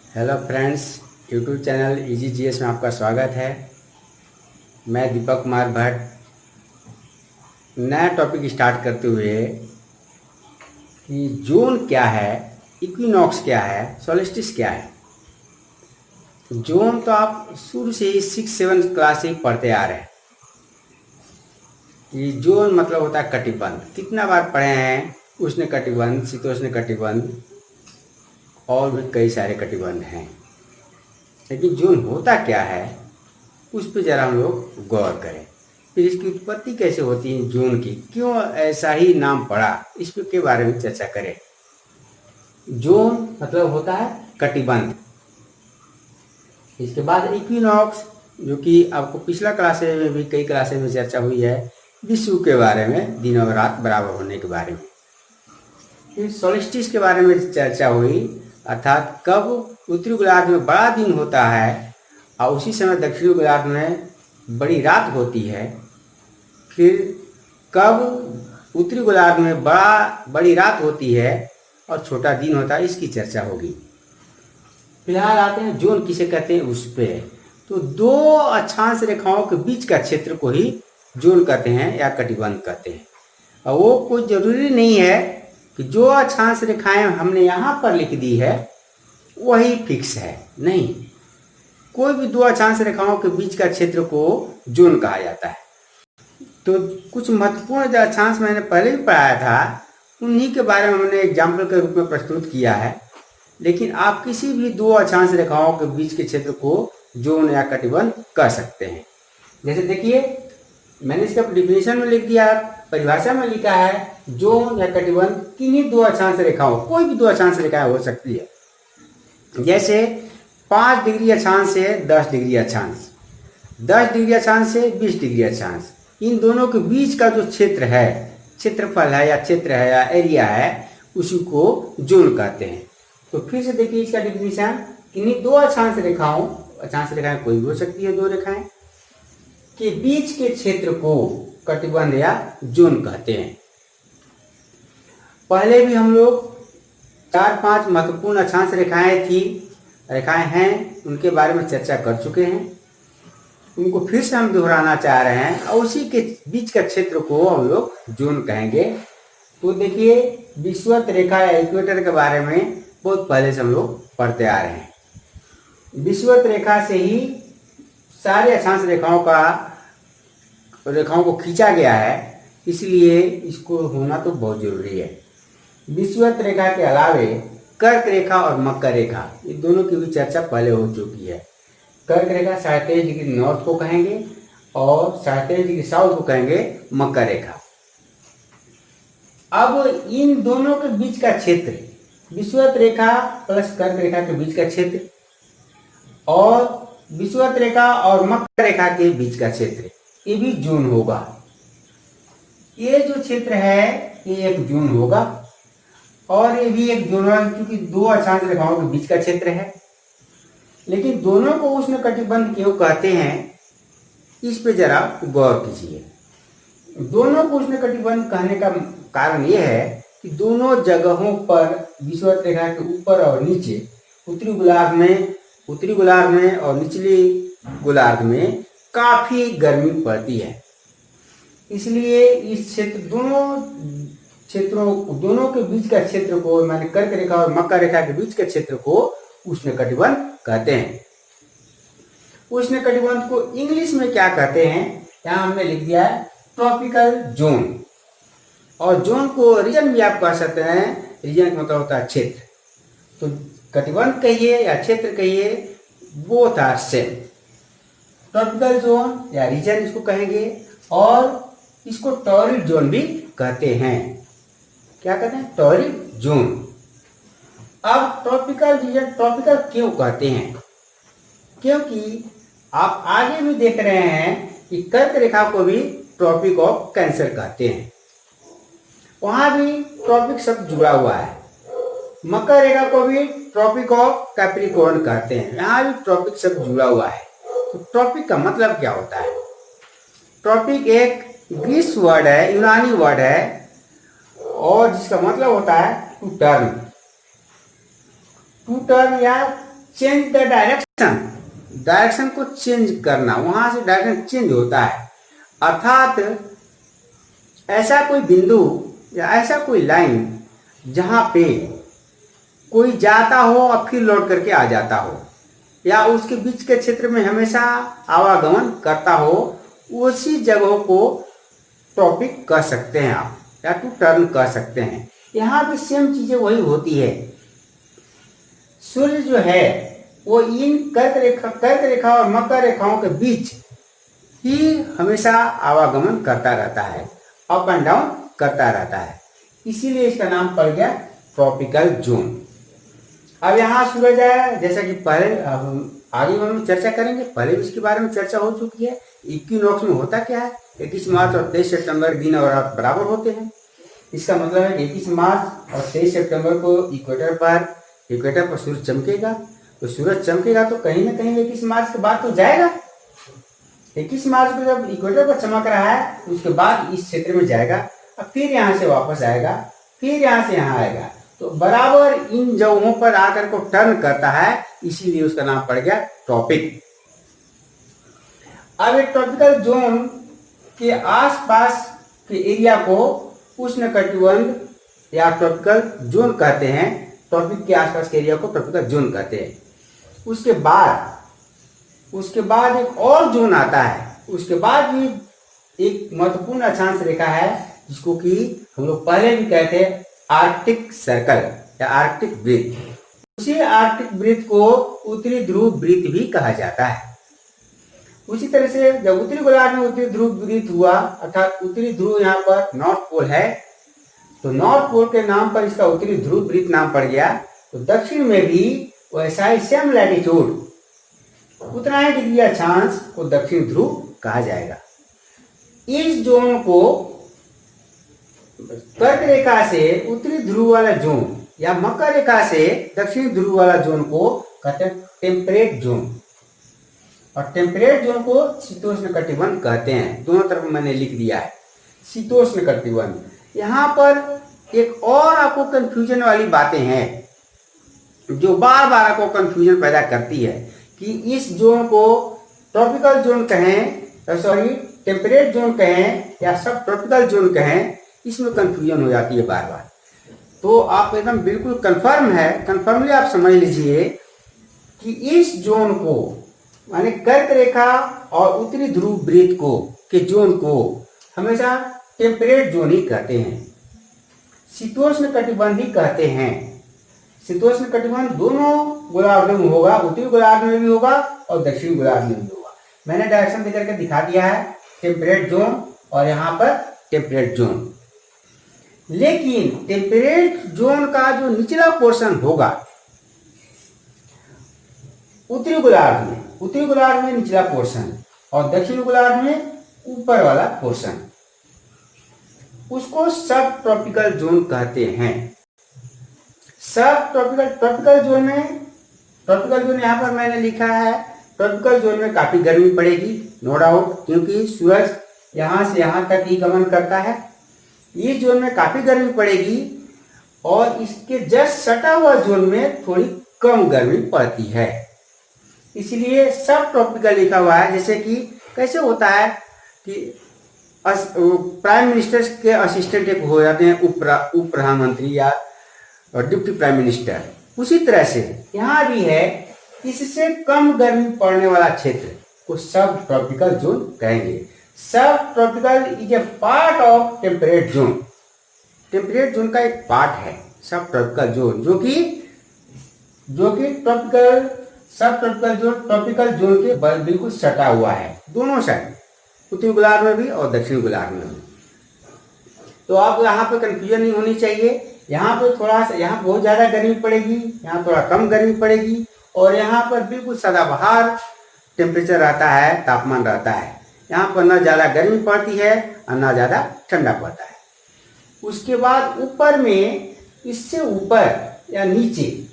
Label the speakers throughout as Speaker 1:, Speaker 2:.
Speaker 1: Hello friends, YouTube channel easy GS में आपका स्वागत है। मैं दीपक कुमार भट्ट नया टॉपिक स्टार्ट करते हुए कि जोन क्या है, इक्विनॉक्स क्या है, सोलिस्टिस क्या है। जोन तो आप शुरू से ही 6-7 क्लास से ही पढ़ते आ रहे हैं कि जोन मतलब होता है कटिबंध। कितना बार पढ़े हैं, उष्ण कटिबंध, शीतोष्ण कटिबंध और भी कई सारे कटिबंध हैं। लेकिन जोन होता क्या है उस पर ज़रा हम लोग गौर करें। फिर इसकी उत्पत्ति कैसे होती है जोन की, क्यों ऐसा ही नाम पड़ा, इस के बारे में चर्चा करें। जोन मतलब होता है कटिबंध। इसके बाद इक्विनॉक्स, जो कि आपको पिछला क्लास में भी कई क्लासे में चर्चा हुई है, विश्व के बारे में, दिन और रात बराबर होने के बारे में। फिर सोलिस्टिस के बारे में चर्चा हुई, अर्थात कब उत्तरी गोलार्ध में बड़ा दिन होता है और उसी समय दक्षिणी गोलार्ध में बड़ी रात होती है। फिर कब उत्तरी गोलार्ध में बड़ी रात होती है और छोटा दिन होता है, इसकी चर्चा होगी। फिलहाल आते हैं जोन किसे कहते हैं उस पे। तो दो अक्षांश रेखाओं के बीच का क्षेत्र को ही जोन कहते हैं या कटिबंध कहते हैं। और वो कोई जरूरी नहीं है कि जो अक्षांश रेखाएं हमने यहाँ पर लिख दी है वही फिक्स है, नहीं। कोई भी दो अक्षांश रेखाओं के बीच का क्षेत्र को जोन कहा जाता है। तो कुछ महत्वपूर्ण जो अक्षांश मैंने पहले भी पढ़ाया था, उन्हीं के बारे में हमने एग्जाम्पल के रूप में प्रस्तुत किया है। लेकिन आप किसी भी दो अक्षांश रेखाओं के बीच के क्षेत्र को जोन या कटिबंध कह सकते हैं। जैसे देखिए, मैंने इसका डिफिनेशन में लिख दिया, परिभाषा में लिखा है जोन या कटिबंध किन्हीं दो अक्षांश रेखाओं, कोई भी दो अक्षांश रेखाएं हो सकती है। जैसे 5 डिग्री अक्षांश से 10 डिग्री अक्षांश, 10 डिग्री अक्षांश से 20 डिग्री अक्षांश, इन दोनों के बीच का जो क्षेत्र है, क्षेत्रफल है या क्षेत्र है या एरिया है, उसी को जोन कहते हैं। तो फिर से देखिए इसका डिफिनेशन, किन्हीं दो अक्षांश रेखाओं, अक्षांश रेखाएं कोई भी हो सकती है, दो रेखाएं के बीच के क्षेत्र को कटिबंध या जोन कहते हैं। पहले भी हम लोग 4-5 महत्वपूर्ण अक्षांश रेखाएं हैं, उनके बारे में चर्चा कर चुके हैं। उनको फिर से हम दोहराना चाह रहे हैं और उसी के बीच का क्षेत्र को हम लोग जोन कहेंगे। तो देखिए, विषुवत रेखा या इक्वेटर के बारे में बहुत पहले से हम लोग पढ़ते आ रहे हैं। विषुवत रेखा से ही सारे अक्षांश रेखाओं को खींचा गया है, इसलिए इसको होना तो बहुत जरूरी है। विषुवत रेखा के अलावे कर्क रेखा और मकर रेखा, ये दोनों की भी चर्चा पहले हो चुकी है। कर्क रेखा 23.5 डिग्री नॉर्थ को कहेंगे और 23.5 डिग्री साउथ को कहेंगे मकर रेखा। अब इन दोनों के बीच का क्षेत्र, विषुवत रेखा प्लस कर्क रेखा के बीच का क्षेत्र और विषुवत रेखा और मकर रेखा के बीच का क्षेत्र, ये भी जोन होगा। ये जो क्षेत्र है ये एक जोन होगा और ये भी एक जोन होगा, क्योंकि दो अक्षांश रेखाओं के बीच का क्षेत्र है। लेकिन दोनों को उष्ण कटिबंध क्यों कहते हैं, इस पे जरा गौर कीजिए। दोनों को उष्ण कटिबंध कहने का कारण यह है कि दोनों जगहों पर विषुवत रेखा के ऊपर और नीचे, उत्तरी गोलार्ध में और निचली गोलार्ध में काफी गर्मी पड़ती है। इसलिए इस क्षेत्र, दोनों के बीच का क्षेत्र को, माने कर्क रेखा और मकर रेखा के बीच के क्षेत्र को उष्ण कटिबंध कहते हैं। उष्ण कटिबंध को इंग्लिश में क्या कहते हैं, यहाँ हमने लिख दिया है ट्रॉपिकल जोन। और जोन को रीजन भी आप कह सकते हैं, रीजन का मतलब होता है क्षेत्र। तो कटिबंध कहिए या क्षेत्र कहिए, both are same. Tropical zone या रीजन इसको कहेंगे और इसको टॉरिड जोन भी कहते हैं। क्या कहते हैं? Torrid zone. अब ट्रॉपिकल रीजन, ट्रॉपिकल क्यों कहते हैं? क्योंकि आप आगे भी देख रहे हैं कि कर्क रेखा को भी ट्रॉपिक ऑफ कैंसर कहते हैं, वहां भी ट्रॉपिक शब्द जुड़ा हुआ है। मकर रेखा को भी ट्रॉपिक ऑफ कैप्रिकॉर्न कहते हैं, यहाँ भी ट्रॉपिक शब्द जुड़ा हुआ है। तो ट्रॉपिक का मतलब क्या होता है? ट्रॉपिक एक ग्रीस वर्ड है, यूनानी वर्ड है, और जिसका मतलब होता है टू टर्न या चेंज द डायरेक्शन, डायरेक्शन को चेंज करना, वहां से डायरेक्शन चेंज होता है। अर्थात ऐसा कोई बिंदु या ऐसा कोई लाइन जहां पे कोई जाता हो और फिर लौट करके आ जाता हो, या उसके बीच के क्षेत्र में हमेशा आवागमन करता हो, उसी जगह को टॉपिक कह सकते हैं आप, या टू टर्न कह सकते हैं। यहाँ भी सेम चीजें वही होती है। सूर्य जो है वो इन कर्क रेखा और मकर रेखाओं के बीच ही हमेशा आवागमन करता रहता है, अप एंड डाउन करता रहता है, इसीलिए इसका नाम पड़ गया ट्रॉपिकल जोन। अब यहाँ सूरज है, जैसा कि पहले आगे हम चर्चा करेंगे, पहले भी इसके बारे में चर्चा हो चुकी है। इक्विनॉक्स में होता क्या है, 21 मार्च और 23 सितंबर दिन और रात बराबर होते हैं। इसका मतलब है कि 21 मार्च और 23 सितंबर को इक्वेटर पर सूरज चमकेगा। तो सूरज चमकेगा तो कहीं ना कहीं 21 मार्च के बाद तो जाएगा। 21 मार्च को जब इक्वेटर पर चमक रहा है तो उसके बाद इस क्षेत्र में जाएगा, और फिर यहाँ से वापस आएगा, फिर यहाँ से यहाँ आएगा, तो बराबर इन जगहों पर आकर को टर्न करता है, इसीलिए उसका नाम पड़ गया ट्रॉपिक। अब एक ट्रॉपिकल जोन के आसपास के एरिया को उष्णकटिबंध या ट्रॉपिकल जोन कहते हैं। ट्रॉपिक के आसपास के एरिया को ट्रॉपिकल जोन कहते हैं। उसके बाद एक और जोन आता है। उसके बाद भी एक महत्वपूर्ण अक्षांश रेखा है जिसको कि हम लोग पहले भी कहते हैं आर्कटिक सर्कल या आर्कटिक वृत्त। उसी आर्कटिक वृत्त को उत्तरी ध्रुव वृत्त भी कहा जाता है। उसी तरह से जब उत्तरी गोलार्ध में उत्तरी ध्रुव वृत्त हुआ, अर्थात उत्तरी ध्रुव यहाँ पर नॉर्थ पोल है, तो नॉर्थ पोल के नाम पर इसका उत्तरी ध्रुव वृत्त नाम पड़ गया। तो दक्षिण में भी वैसा ही सेम लैटिट्यूड, उतना ही डिग्री अक्षांश को दक्षिण ध्रुव कहा जाएगा। इस जोन को कर्क रेखा से उत्तरी ध्रुव वाला जोन या मकर रेखा से दक्षिणी ध्रुव वाला जोन को कहते हैं टेम्परेट जोन, और टेम्परेट जोन को शीतोष्ण कटिबंध कहते हैं। दोनों तरफ मैंने लिख दिया है शीतोष्ण कटिबंध। यहाँ पर एक और आपको कंफ्यूजन वाली बातें हैं जो बार बार आपको कंफ्यूजन पैदा करती है कि इस जोन को ट्रॉपिकल जोन कहें, सॉरी टेम्परेट जोन कहें या सब ट्रॉपिकल जोन कहें, इसमें कंफ्यूजन हो जाती है बार बार। तो आप एकदम बिल्कुल कंफर्मली आप समझ लीजिए कि इस जोन को माने कर्क रेखा और उत्तरी ध्रुव वृत्त को के जोन को हमेशा टेम्परेट जोन ही कहते हैं, शीतोष्ण कटिबंधी कहते हैं। शीतोष्ण कटिबंध दोनों गोलार्ध में होगा, उत्तरी गोलार्ध में भी होगा और दक्षिणी गोलार्ध में भी होगा। मैंने डायरेक्शन दे करके दिखा दिया है, टेम्परेट जोन और यहाँ पर टेम्परेट जोन। लेकिन टेम्परेट जोन का जो निचला पोर्शन होगा उत्तरी गोलार्ध में निचला पोर्शन और दक्षिणी गोलार्ध में ऊपर वाला पोर्शन, उसको सब ट्रॉपिकल जोन कहते हैं। सब ट्रॉपिकल जोन यहाँ पर मैंने लिखा है, ट्रॉपिकल जोन में काफी गर्मी पड़ेगी, नो डाउट, क्योंकि सूरज यहाँ से यहाँ तक ही गमन करता है। इस जोन में काफी गर्मी पड़ेगी और इसके जस्ट सटा हुआ जोन में थोड़ी कम गर्मी पड़ती है, इसलिए सब ट्रॉपिकल लिखा हुआ है। जैसे कि कैसे होता है कि प्राइम मिनिस्टर के असिस्टेंट एक हो जाते हैं उप प्रधानमंत्री या डिप्टी प्राइम मिनिस्टर, उसी तरह से यहाँ भी है, इससे कम गर्मी पड़ने वाला क्षेत्र को सब ट्रॉपिकल जोन कहेंगे। सब tropical is a part of temperate zone. Temperate zone का एक पार्ट है सब ट्रॉपिकल जोन, जो कि ट्रॉपिकल जोन के बिल्कुल सटा हुआ है, दोनों साइड, उत्तरी गोलार्ध में भी और दक्षिणी गोलार्ध में भी। तो आप यहाँ पे कंफ्यूजन नहीं होनी चाहिए। यहाँ पे थोड़ा सा, यहाँ बहुत ज्यादा गर्मी पड़ेगी, यहाँ थोड़ा कम गर्मी पड़ेगी, और यहाँ पर बिल्कुल सदाबहार टेम्परेचर रहता है, तापमान रहता है। यहाँ पर न ज्यादा गर्मी पड़ती है और न ज्यादा ठंडा पड़ता है। उसके बाद ऊपर में, इससे ऊपर या नीचे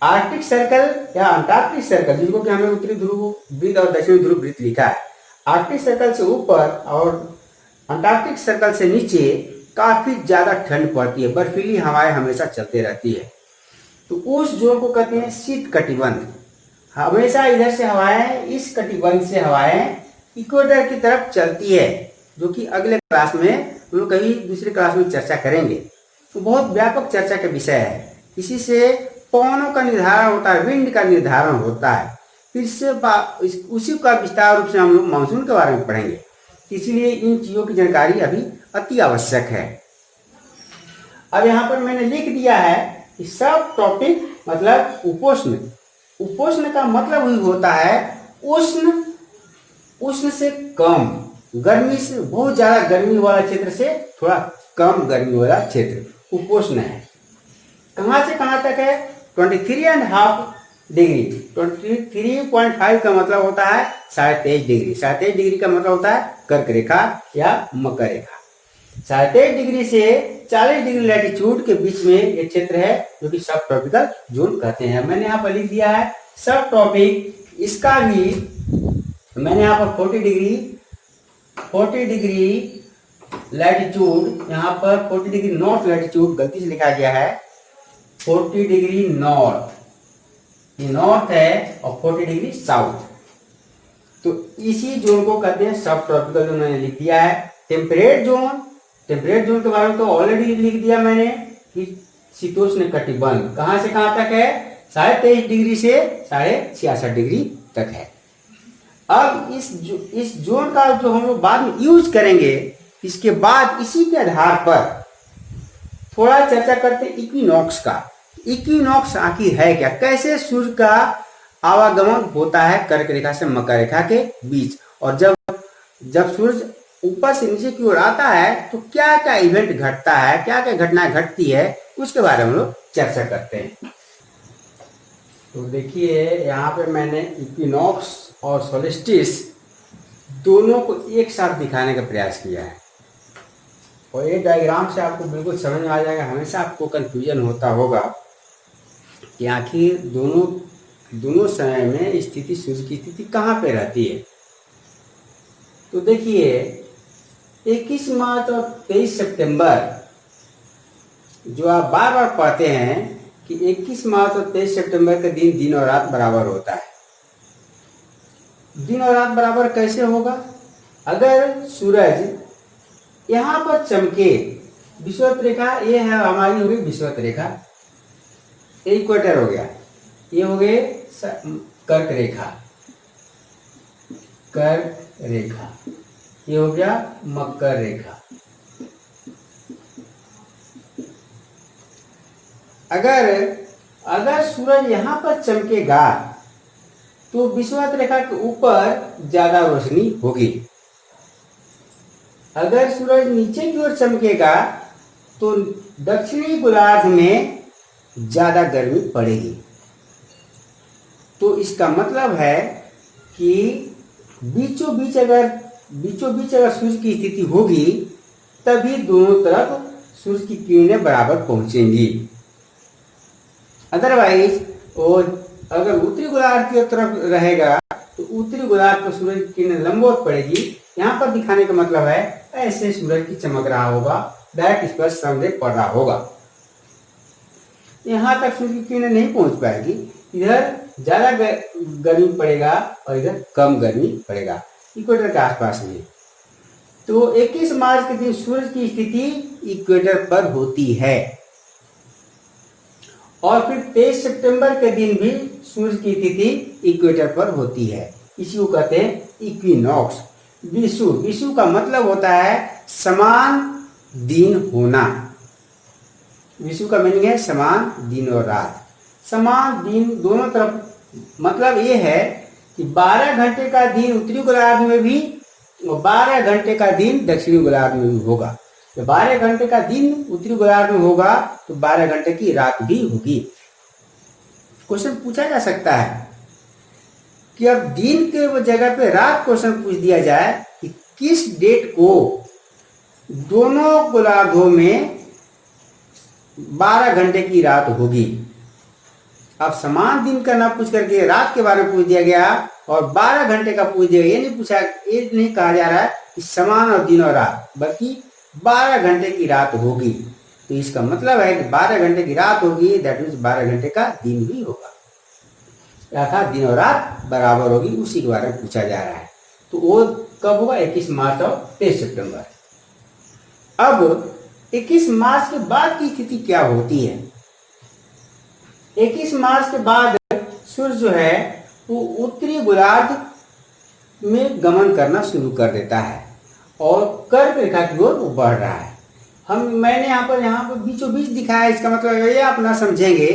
Speaker 1: आर्कटिक सर्कल या अंटार्कटिक सर्कल, जिसको कि हमने उत्तरी ध्रुव वृत्त और दक्षिणी ध्रुव वृत्त लिखा है, आर्कटिक सर्कल से ऊपर और अंटार्कटिक सर्कल से नीचे काफी ज्यादा ठंड पड़ती है, बर्फीली हवाएं हमेशा चलते रहती है। तो उस जोन को कहते हैं शीत कटिबंध। हमेशा इधर से हवाएं, इस कटिबंध से हवाएं इक्वेटर की तरफ चलती है, जो कि अगले क्लास में हम लोग कभी दूसरे क्लास में चर्चा करेंगे। तो बहुत व्यापक चर्चा का विषय है। इसी से पवनों का निर्धारण होता है, विंड का निर्धारण होता है। फिर से उसी का विस्तार रूप से हम लोग मानसून के बारे में पढ़ेंगे। इसलिए इन चीज़ों की जानकारी अभी अति आवश्यक है। अब यहाँ पर मैंने लिख दिया है कि सब टॉपिक मतलब उपोष्ण। उपोष्ण का मतलब ही होता है उष्ण, उष्ण से कम गर्मी से, बहुत ज्यादा गर्मी वाला क्षेत्र से थोड़ा कम गर्मी वाला क्षेत्र उपोष्ण है। कहाँ से कहाँ तक है? 23.5 डिग्री। 23.5 का मतलब होता है 23.5 डिग्री। 23.5 डिग्री का मतलब होता है कर्क रेखा या मकर रेखा। 23.5 डिग्री से 40 डिग्री लैटिट्यूड के बीच में ये क्षेत्र है, जो कि सब ट्रॉपिकल जोन कहते हैं। मैंने यहाँ पर लिख दिया है सब ट्रॉपिक। इसका भी मैंने यहाँ पर 40 डिग्री लैटिट्यूड, यहाँ पर 40 डिग्री नॉर्थ लैटिट्यूड गलती से लिखा गया है। 40 डिग्री नॉर्थ, ये नॉर्थ है, और 40 डिग्री साउथ। तो इसी जोन को कहते हैं सब ट्रॉपिकल जोन। मैंने लिख दिया है टेम्परेट जोन। टेम्परेट जोन के बारे में तो ऑलरेडी लिख दिया मैंने कि शीतोष्ण कटिबंध कहाँ से कहाँ तक है? 23.5 डिग्री से 66.5 डिग्री तक है। अब इस जोन का जो हम लोग बाद में यूज करेंगे, इसके बाद इसी के आधार पर थोड़ा चर्चा करते हैं इक्विनॉक्स का। इक्विनॉक्स आखिर है क्या? कैसे सूर्य का आवागमन होता है कर्क रेखा से मकर रेखा के बीच, और जब सूर्य ऊपर से नीचे की ओर आता है तो क्या क्या इवेंट घटता है, क्या क्या घटनाएं घटती है, उसके बारे में हम लोग चर्चा करते हैं। तो देखिए यहाँ पे मैंने इक्विनॉक्स और सोलिस्टिस दोनों को एक साथ दिखाने का प्रयास किया है, और ये डायग्राम से आपको बिल्कुल समझ में आ जाएगा। हमेशा आपको कंफ्यूजन होता होगा कि आखिर दोनों समय में स्थिति, सूर्य की स्थिति कहाँ पे रहती है। तो देखिए 21 मार्च और 23 सितंबर जो आप बार बार पढ़ते हैं कि 21 मार्च और 23 सितंबर के दिन और रात बराबर होता है। दिन और रात बराबर कैसे होगा? अगर सूरज यहाँ पर चमके, विषुवत रेखा ये है हमारी, हो गई विषुवत रेखा, इक्वेटर हो गया, ये हो गए कर्क रेखा, कर्क रेखा, ये हो गया मकर रेखा। अगर सूरज यहाँ पर चमकेगा तो विषुवत रेखा के ऊपर ज्यादा रोशनी होगी। अगर सूरज नीचे की ओर चमकेगा तो दक्षिणी गोलार्ध में ज्यादा गर्मी पड़ेगी। तो इसका मतलब है कि बीचों बीच अगर सूर्य की स्थिति होगी तभी दोनों तरफ सूर्य की किरणें बराबर पहुंचेंगी। अदरवाइज अगर उत्तरी गोलार्ध की तरफ रहेगा तो उत्तरी गोलार्ध पर सूरज की किरणें लंबवत पड़ेगी। यहाँ पर दिखाने का मतलब है ऐसे सूरज की चमक रहा होगा, डायरेक्ट इस पर सनरेज पड़ रहा होगा। यहाँ तक सूर्य की किरणें नहीं पहुंच पाएगी, इधर ज्यादा गर्मी पड़ेगा और इधर कम गर्मी पड़ेगा इक्वेटर के आसपास में। तो 21 मार्च के दिन सूर्य की स्थिति इक्वेटर पर होती है, और फिर 23 सितंबर के दिन भी सूर्य की स्थिति इक्वेटर पर होती है। इसी को कहते हैं इक्विनॉक्स। विषुव का मतलब होता है समान दिन होना। विषुव का मीनिंग है समान दिन और रात। समान दिन दोनों तरफ, मतलब ये है कि 12 घंटे का दिन उत्तरी गोलार्ध में भी और 12 घंटे का दिन दक्षिणी गोलार्ध में भी होगा। तो 12 घंटे का दिन उत्तरी गोलार्ध में होगा तो 12 घंटे की रात भी होगी। क्वेश्चन पूछा जा सकता है कि अब दिन के जगह पे रात क्वेश्चन पूछ दिया जाए कि किस डेट को दोनों गोलार्धों में 12 घंटे की रात होगी। अब समान दिन का ना पूछ करके रात के बारे में पूछ दिया गया और 12 घंटे का पूछ दिया। ये नहीं कहा जा रहा है कि समान और दिन और रात, बल्कि 12 घंटे की रात होगी। तो इसका मतलब है कि 12 घंटे की रात होगी, दैट मीन्स 12 घंटे का दिन भी होगा, अर्थात दिन और रात बराबर होगी, उसी के बारे में पूछा जा रहा है। तो वो कब होगा? 21 मार्च और 23 सितंबर। अब 21 मार्च के बाद की स्थिति क्या होती है? 21 मार्च के बाद सूर्य जो है वो उत्तरी गोलार्ध में गमन करना शुरू कर देता है और कर्क रेखा की ओर वो बढ़ रहा है। मैंने यहाँ पर बीचों बीच दिखाया है। इसका मतलब ये आप ना समझेंगे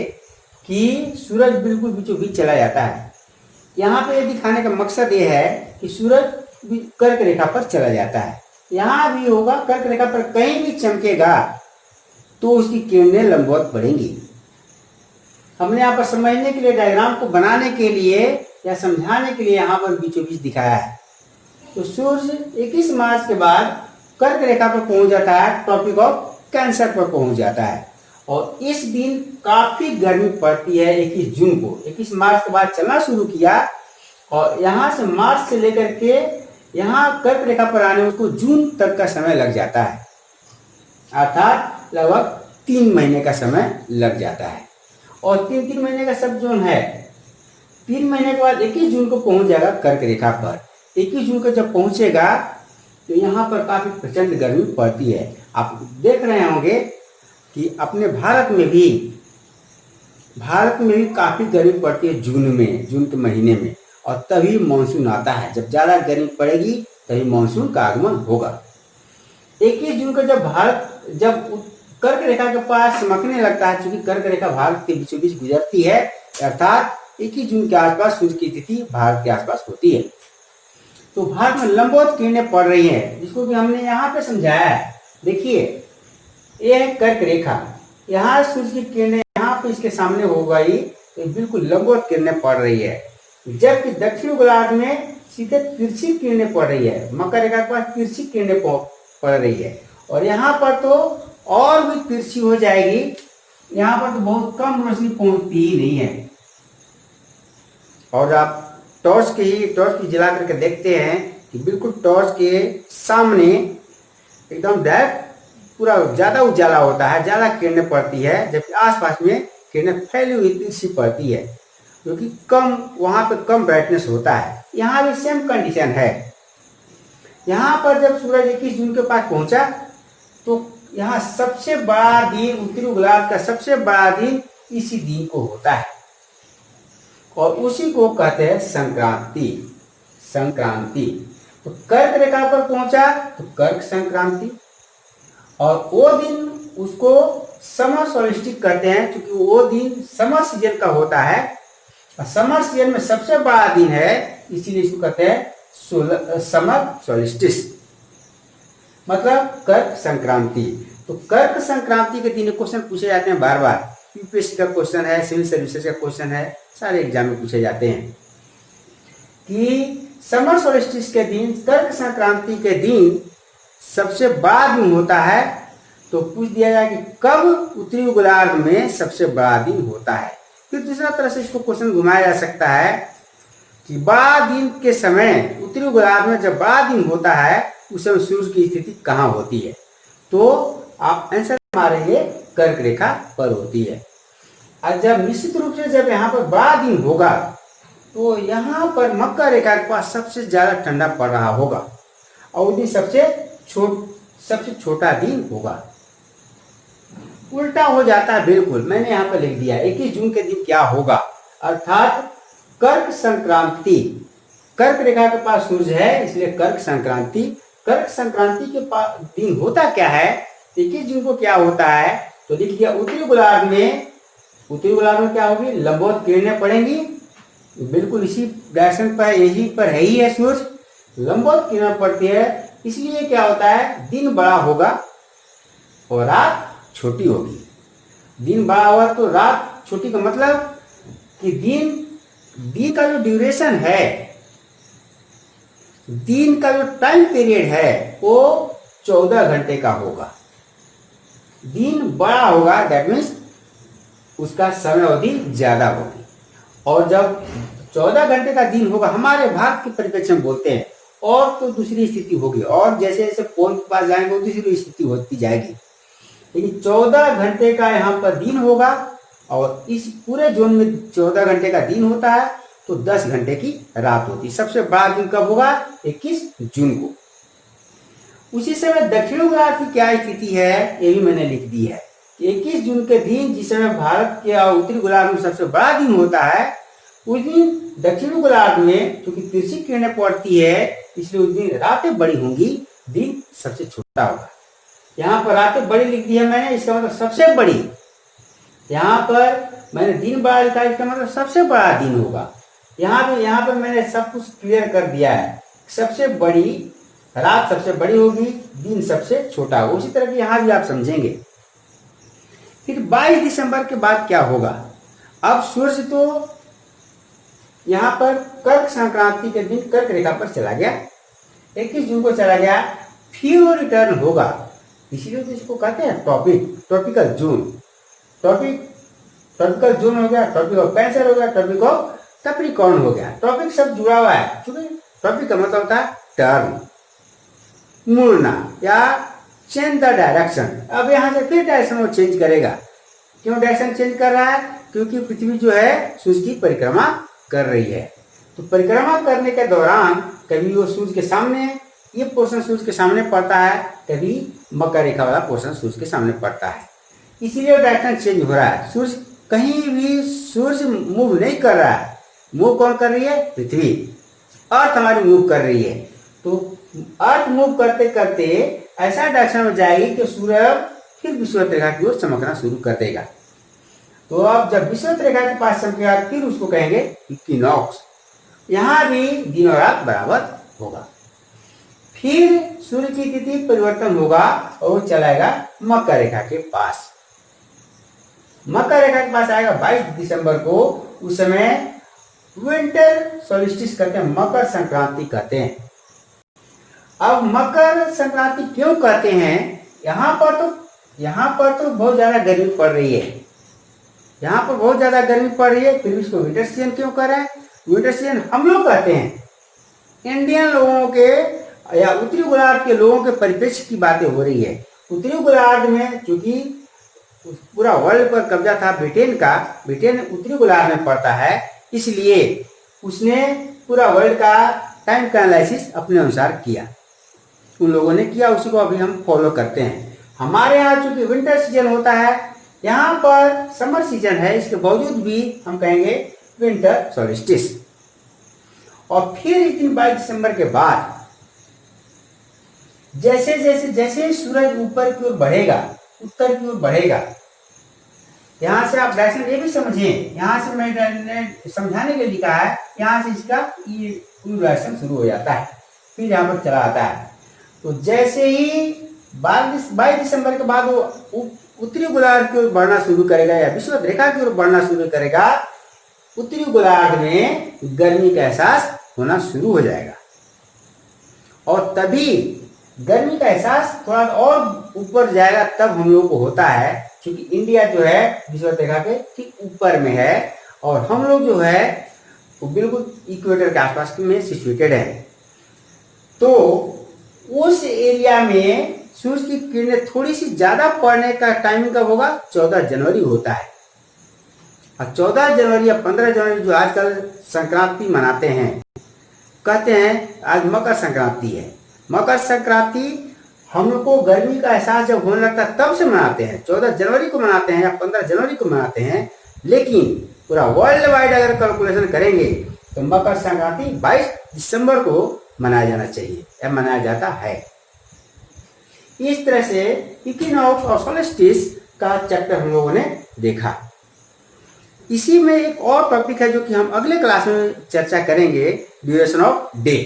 Speaker 1: कि सूरज बिल्कुल बीचों बीच चला जाता है। यहाँ पे ये दिखाने का मकसद ये है कि सूरज कर्क रेखा पर चला जाता है। यहाँ भी होगा, कर्क रेखा पर कहीं भी चमकेगा तो उसकी किरणें लंबवत बढ़ेंगी। हमने यहाँ पर समझने के लिए, डायग्राम को बनाने के लिए या समझाने के लिए यहाँ पर बीचों बीच दिखाया है। तो सूर्य 21 मार्च के बाद कर्क रेखा पर पहुंच जाता है, ट्रॉपिक ऑफ कैंसर पर पहुंच जाता है और इस दिन काफी गर्मी पड़ती है। 21 जून को 21 मार्च के बाद चलना शुरू किया और यहाँ से मार्च से लेकर के यहाँ कर्क रेखा पर आने उसको जून तक का समय लग जाता है, अर्थात लगभग 3 महीने का समय लग जाता है। और 3 महीने का सब जोन है। 3 महीने के बाद 21 जून को पहुंच जाएगा कर्क रेखा पर। 21 जून को जब पहुंचेगा तो यहाँ पर काफी प्रचंड गर्मी पड़ती है। आप देख रहे होंगे कि अपने भारत में भी काफी गर्मी पड़ती है जून के महीने में, और तभी मानसून आता है। जब ज्यादा गर्मी पड़ेगी तभी मानसून का आगमन होगा। 21 जून को जब कर्क रेखा के पास चमकने लगता है, चूंकि कर्क रेखा भारत के बीचों बीच गुजरती है, अर्थात 21 जून के आसपास सूर्य की स्थिति भारत के आसपास होती है। तो भारत में लंबवत किरणें पड़ रही हैं, जिसको कि हमने यहाँ पे समझाया है। देखिए, ये है कर्क रेखा, यहाँ सूर्य की किरणें यहाँ पे इसके सामने हो गई तो बिल्कुल लंबवत किरणें पड़ रही है, जबकि दक्षिण गोलार्ध में सीधे तिरछी किरणें पड़ रही है। मकर रेखा के पास तिरछी किरणें पड़ रही है और यहाँ पर तो और भी तिरछी हो जाएगी। यहाँ पर तो बहुत कम रोशनी पहुंचती ही नहीं है। और आप टॉर्च की जला करके देखते हैं कि बिल्कुल टॉर्च के सामने एकदम डायरेक्ट पूरा ज्यादा उजाला होता है, ज्यादा किरणें पड़ती है, जबकि आसपास में किरणें फैली हुई तिरछी पड़ती है, क्योंकि वहां पे कम ब्राइटनेस होता है। यहाँ भी सेम कंडीशन है। यहाँ पर जब सूरज 21 जून के पास पहुंचा तो यहाँ सबसे बड़ा दिन, उत्तरी गोलार्ध का सबसे बड़ा दिन इसी दिन को होता है और उसी को कहते हैं संक्रांति। तो कर्क रेखा पर पहुंचा तो कर्क संक्रांति, और वो दिन उसको समर सोल्स्टिस कहते हैं, क्योंकि वो दिन समर सीजन का होता है और समर सीजन में सबसे बड़ा दिन है, इसीलिए इसको कहते हैं समर सोल्स्टिस, मतलब कर्क संक्रांति। तो कर्क संक्रांति के दिन क्वेश्चन पूछे जाते हैं बार बार। यूपीएससी का क्वेश्चन है, सिविल सर्विसेज का क्वेश्चन है, सारे एग्जाम में पूछे जाते हैं कि समर सोल्स्टिस के दिन, कर्क संक्रांति के दिन सबसे बड़ा दिन होता है। तो पूछ दिया जाए कि कब उत्तरी गोलार्ध में सबसे बड़ा दिन होता है। फिर दूसरा तरह से इसको क्वेश्चन घुमाया जा सकता है कि बड़ा दिन के समय उत्तरी गोलार्ध में जब बड़ा दिन होता है उस समय सूर्य की स्थिति कहाँ होती है, तो आप आंसर मारेंगे कर्क रेखा पर होती है। और जब निश्चित रूप से जब यहाँ पर बड़ा दिन होगा तो यहाँ पर मकर रेखा के पास सबसे ज्यादा ठंडा पड़ रहा होगा और उस दिन सबसे छोटा दिन होगा। उल्टा हो जाता है बिल्कुल। मैंने यहाँ पर लिख दिया 21 जून के दिन क्या होगा, अर्थात कर्क संक्रांति। कर्क रेखा के पास सूर्य है, इसलिए कर्क संक्रांति। कर्क संक्रांति के दिन होता क्या है, 21 जून को क्या होता है, तो लिख दिया उत्तरी गोलार्ध में क्या होगी, लंबवत किरणें पड़ेंगी। बिल्कुल इसी डायरेक्शन पर, यही पर है ही है सूर्य, लंबवत किरण पड़ती है, इसलिए क्या होता है, दिन बड़ा होगा और रात छोटी होगी। दिन बड़ा होगा तो रात छोटी का मतलब कि दिन का जो ड्यूरेशन है, दिन का जो टाइम पीरियड है वो 14 घंटे का होगा। दिन बड़ा होगा, दैट मीन्स उसका समय अवधि ज्यादा होगी। और जब 14 घंटे का दिन होगा, हमारे भारत के परिप्रेक्ष्य में बोलते हैं, और तो दूसरी स्थिति होगी, और जैसे जैसे पोल के पास जाएंगे वो दूसरी स्थिति होती जाएगी। लेकिन 14 घंटे का यहाँ पर दिन होगा और इस पूरे जोन में 14 घंटे का दिन होता है, तो 10 घंटे की रात होती है। सबसे बड़ा दिन कब होगा? 21 जून को। उसी समय दक्षिण गोलार्ध की क्या स्थिति है ये भी मैंने लिख दी है। 21 जून के दिन जिस समय भारत के उत्तरी गोलार्ध में सबसे बड़ा दिन होता है, उस दिन दक्षिण गोलार्ध में चूंकि तिरछी किरणें पड़ती है, इसलिए उस दिन रातें बड़ी होंगी, दिन सबसे छोटा होगा। यहाँ पर रातें बड़ी लिख दी है मैंने, इसका मतलब सबसे बड़ी। यहाँ पर मैंने दिन बड़ा लिखा, इसका मतलब सबसे बड़ा दिन होगा। यहाँ पर मैंने सब कुछ क्लियर कर दिया है। सबसे बड़ी रात सबसे बड़ी होगी, दिन सबसे छोटा होगा। उसी तरह की यहाँ भी आप समझेंगे। फिर 22 दिसंबर के बाद क्या होगा? अब सूर्य तो यहाँ पर कर्क संक्रांति के दिन कर्क रेखा पर चला गया, 21 जून को चला गया, फिर वो रिटर्न होगा। इसीलिए तो इसको कहते हैं ट्रॉपिकल जोन। ट्रॉपिकल जोन हो गया, ट्रॉपिक ऑफ कैंसर हो गया, ट्रॉपिक ऑफ कैप्रिकॉर्न हो गया। ट्रॉपिक शब्द जुड़ा हुआ है, क्योंकि ट्रॉपिक का मतलब होता है टर्न, मुड़ना या चेंज द डायरेक्शन। अब यहाँ से फिर डायरेक्शन वो चेंज करेगा। क्यों डायरेक्शन चेंज कर रहा है? क्योंकि पृथ्वी जो है सूर्य की परिक्रमा कर रही है। तो परिक्रमा करने के दौरान कभी वो सूर्य के सामने, ये पोर्शन सूर्य के सामने पड़ता है, कभी मकर रेखा वाला पोर्शन सूर्य के सामने पड़ता है, इसीलिए डायरेक्शन चेंज हो रहा है। सूर्य कहीं भी सूर्य मूव नहीं कर रहा है। मूव कौन कर रही है? पृथ्वी। अर्थ हमारी मूव कर रही है। तो अर्थ मूव करते करते ऐसा डायरेक्शन में जाएगी कि सूर्य फिर विषुवत रेखा की ओर चमकना शुरू कर देगा। तो अब जब विषुवत रेखा के पास चमकेगा, फिर उसको कहेंगे इक्विनॉक्स। यहाँ भी दिन और रात बराबर होगा। फिर सूर्य की तिथि परिवर्तन होगा और वो चलाएगा मकर रेखा के पास। मकर रेखा के पास आएगा 22 दिसंबर को। उस समय विंटर सोल्स्टिस कहते हैं, मकर संक्रांति कहते हैं। अब मकर संक्रांति क्यों कहते हैं? यहाँ पर तो बहुत ज्यादा गर्मी पड़ रही है। यहाँ पर बहुत ज्यादा गर्मी पड़ रही है, फिर भी इसको विंटर सीजन क्यों कर रहे हैं? विंटर सीजन हम लोग कहते हैं। इंडियन लोगों के या उत्तरी गोलार्ध के लोगों के परिप्रेक्ष्य की बातें हो रही है। उत्तरी गोलार्ध में चूंकि पूरा वर्ल्ड पर कब्जा था ब्रिटेन का, ब्रिटेन उत्तरी गोलार्ध में पड़ता है, इसलिए उसने पूरा वर्ल्ड का टाइम का एनालिसिस अपने अनुसार किया। उन लोगों ने किया, उसी को अभी हम फॉलो करते हैं। हमारे यहाँ चूंकि विंटर सीजन होता है, यहाँ पर समर सीजन है, इसके बावजूद भी हम कहेंगे विंटर सोल्स्टिस। और फिर इस दिन 22 दिसंबर के बाद जैसे जैसे जैसे सूरज ऊपर की ओर बढ़ेगा, उत्तर की ओर बढ़ेगा, यहाँ से आप डायरेक्शन ये भी समझें, यहाँ से मैंने समझाने के लिए लिखा है, यहाँ से इसका ये डायरेक्शन शुरू हो जाता है, फिर यहाँ पर चला आता है। तो जैसे ही 22 दिसंबर के बाद वो उत्तरी गोलार्ध की ओर बढ़ना शुरू करेगा या विषुवत रेखा की ओर बढ़ना शुरू करेगा, उत्तरी गोलार्ध में गर्मी का एहसास होना शुरू हो जाएगा। और तभी गर्मी का एहसास थोड़ा और ऊपर जाएगा, तब हम लोग को होता है, क्योंकि इंडिया जो है विषुवत रेखा के ठीक ऊपर में है और हम लोग जो है वो बिल्कुल इक्वेटर के आसपास में सिचुएटेड है। तो उस एरिया में सूर्य की किरणें थोड़ी सी ज्यादा पड़ने का टाइमिंग कब होगा? 14 जनवरी होता है। और 14 जनवरी या 15 जनवरी जो आजकल संक्रांति मनाते हैं, कहते हैं आज मकर संक्रांति है। मकर संक्रांति हम लोग को गर्मी का एहसास जब होने लगता है तब से मनाते हैं। 14 जनवरी को मनाते हैं या 15 जनवरी को मनाते हैं, लेकिन पूरा वर्ल्ड वाइड अगर कैलकुलेशन करेंगे तो मकर संक्रांति 22 दिसंबर को मनाया जाना चाहिए या मनाया जाता है। इस तरह से इक्विनॉक्स और सोल्स्टिस का चैप्टर हम लोगों ने देखा। इसी में एक और टॉपिक है जो कि हम अगले क्लास में चर्चा करेंगे, ड्यूरेशन ऑफ डे।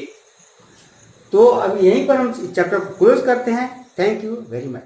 Speaker 1: तो अब यहीं पर हम चैप्टर को क्लोज करते हैं। Thank you very much.